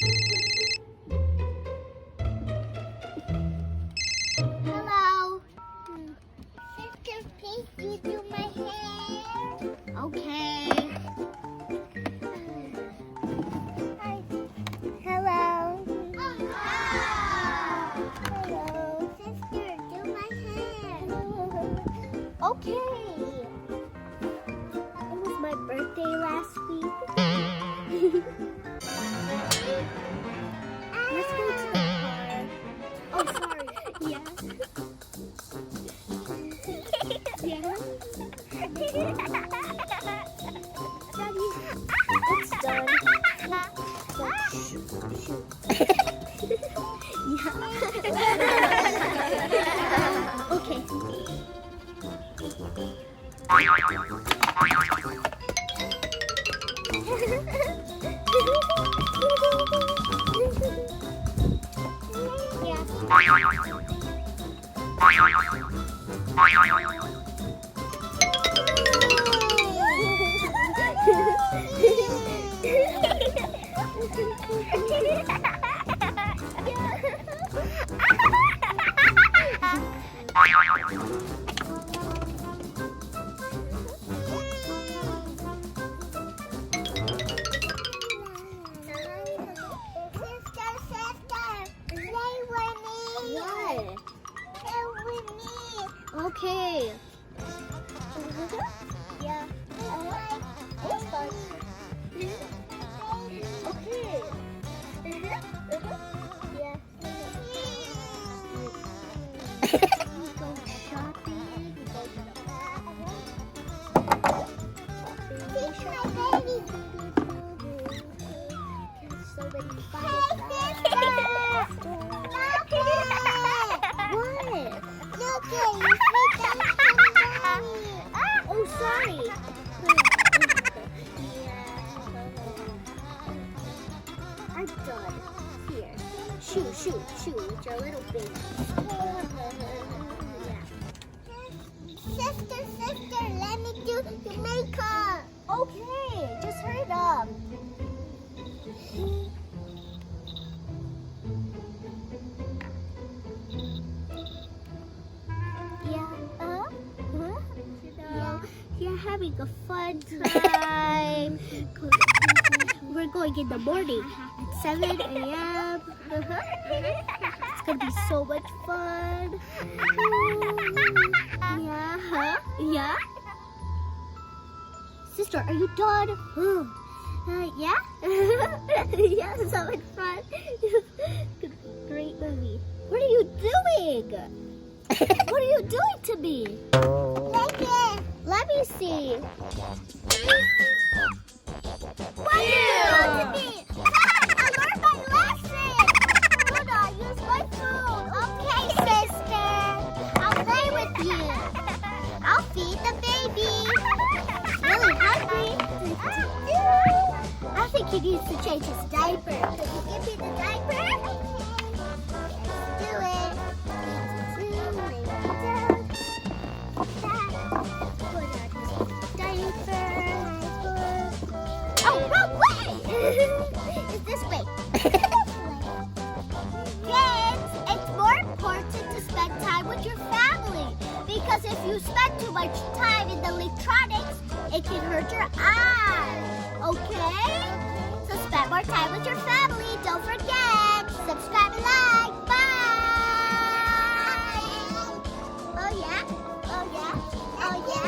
Hello. Sister, please you do my hair? Okay. Hi. Hello. Hello. Sister, do my hair. Okay. It was my birthday last week. Let's go to the car. Oh, sorry. Yeah. Yeah. Daddy, it's done. So, shoot. Yeah. Okay. Okay. Yeah. It's fun. Okay. Yeah. We go shopping. We go shopping. So many fun. What? Look at you. Oh, sorry. I'm done. Here. Shoo, with your little baby. Yeah. Sister, let me do your makeup. Okay, just hurry up. You're having a fun time. We're going in the morning at 7 a.m. It's gonna be so much fun. Yeah. Sister, are you done? Yeah? Yeah, so much fun. Great movie. What are you doing? What are you doing to me? Let me see. What are you doing to me? I learned my lesson. Do not use my phone. Okay, sister. I'll play with you. I'll feed the baby. He's really hungry. I think he needs to change his diaper. Can you give me the diaper? Do it. Oh, wrong way! It's this way. Kids, it's more important to spend time with your family. Because if you spend too much time in the electronics, it can hurt your eyes. Okay? So spend more time with your family. Don't forget. Subscribe and like. Bye! Oh yeah? Oh yeah? Oh yeah?